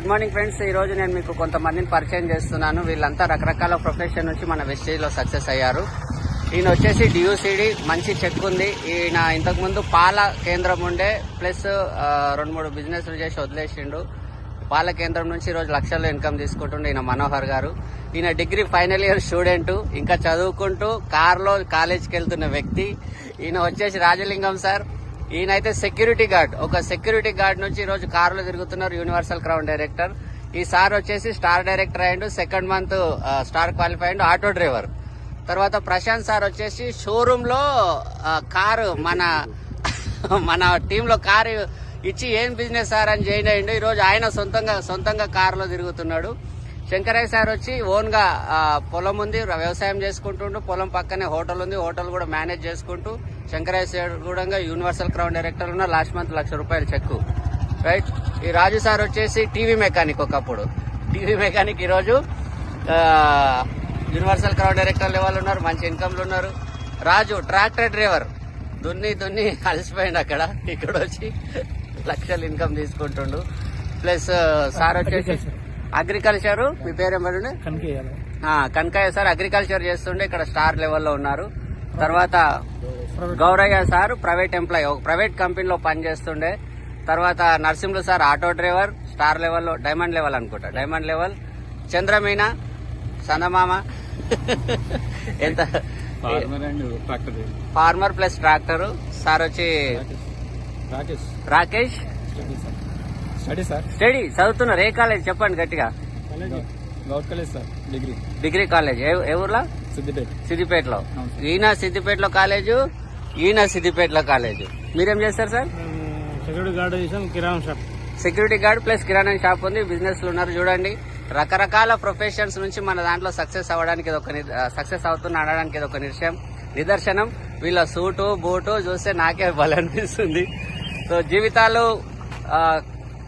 Good morning friends. ఈ రోజు నేను మీకు కొంతమందిని పరిచయం చేస్తున్నాను. వీళ్ళంతా రకరకాల ప్రొఫెషన్ నుంచి మన వెస్టేజ్ లో సక్సెస్ అయ్యారు. ఈయన వచ్చేసి డియూసిడి మంచి చెక్ ఉంది. ఈయన ఇంతకుముందు పాల కేంద్రం ఉండే ప్లస్ 2-3 బిజినెస్లు చేసి వదిలేసిండు. పాల కేంద్రం నుంచి ఈరోజు లక్షల్లో ఇన్కమ్ తీసుకుంటుండే ఈయన మనోహర్ గారు. ఈయన డిగ్రీ ఫైనల్ ఇయర్ స్టూడెంట్, ఇంకా చదువుకుంటూ కార్లో కాలేజ్కి వెళ్తున్న వ్యక్తి. ఈయన వచ్చేసి రాజలింగం సార్. ఈయనైతే సెక్యూరిటీ గార్డ్, ఒక సెక్యూరిటీ గార్డ్ నుంచి ఈ రోజు కారులో తిరుగుతున్నారు. Universal crown director. ఈ సార్ వచ్చేసి స్టార్ డైరెక్టర్ అయ్యిండు, సెకండ్ మంత్ స్టార్ క్వాలిఫై అయ్యిండు, ఆటో డ్రైవర్. తర్వాత ప్రశాంత్ సార్ వచ్చేసి షోరూమ్ లో కారు మన టీమ్ లో కారు ఇచ్చి ఏం బిజినెస్ సార్ అని జాయిన్ అయ్యిండు. ఈ రోజు ఆయన సొంతంగా కారులో తిరుగుతున్నాడు. శంకరయ్య సార్ వచ్చి ఓన్ గా పొలం ఉంది, వ్యవసాయం చేసుకుంటుండు. పొలం పక్కనే హోటల్ ఉంది, హోటల్ కూడా మేనేజ్ చేసుకుంటూ. శంకరయ్య సార్ కూడా యూనివర్సల్ క్రౌన్ డైరెక్టర్ ఉన్న లాస్ట్ మంత్ ₹1,00,000 చెక్కు. రైట్. ఈ రాజు సార్ వచ్చేసి టీవీ మెకానిక్, ఒకప్పుడు టీవీ మెకానిక్. ఈ రోజు యూనివర్సల్ క్రౌన్ డైరెక్టర్ లెవెల్ ఉన్నారు, మంచి ఇన్కమ్లు ఉన్నారు. రాజు ట్రాక్టర్ డ్రైవర్, దున్ని అలసిపోయింది అక్కడ. ఇక్కడ వచ్చి లక్షలు ఇన్కమ్ తీసుకుంటుండు. ప్లస్ సార్ వచ్చేసి అగ్రికల్చర్. మీ పేరేమంటే? కనకయ్య సార్ అగ్రికల్చర్ చేస్తుండే, ఇక్కడ స్టార్ లెవెల్లో ఉన్నారు. తర్వాత గౌరయ్య సార్ ప్రైవేట్ ఎంప్లాయీ, ఒక ప్రైవేట్ కంపెనీలో పనిచేస్తుండే. తర్వాత Narasimhulu sir auto driver, star లెవెల్లో, డైమండ్ లెవెల్ అనుకుంటా, డైమండ్ లెవెల్. చంద్రమీన సందమామ ఎంత ఫార్మర్ ప్లస్ ట్రాక్టర్. సార్ వచ్చి రాకేష్ స్టడీ చదువుతున్నారు. ఏ కాలేజ్ చెప్పండి గట్టిగా? Degree college. ఏ ఊర్లో? సిద్దిపేటలో. ఈయన సిద్దిపేటలో కాలేజు, ఈయన సిద్దిపేటలో కాలేజు. మీరేం చేస్తారు సార్? సెక్యూరిటీ గార్డ్ ప్లస్ కిరాణా షాప్ ఉంది. బిజినెస్ లో ఉన్నారు. చూడండి, రకరకాల ప్రొఫెషన్స్ నుంచి మన దాంట్లో సక్సెస్ అవ్వడానికి సక్సెస్ అవుతున్న అనడానికి ఇది ఒక నిదర్శనం. వీళ్ళ సూటు బూటు చూస్తే నాకే భలే అనిపిస్తుంది. సో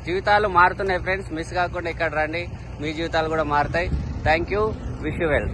జీవితాలు మారుతున్నాయి ఫ్రెండ్స్. మిస్ కాకుండా ఇక్కడ రండి, మీ జీవితాలు కూడా మారుతాయి. Thank you. Wish you well.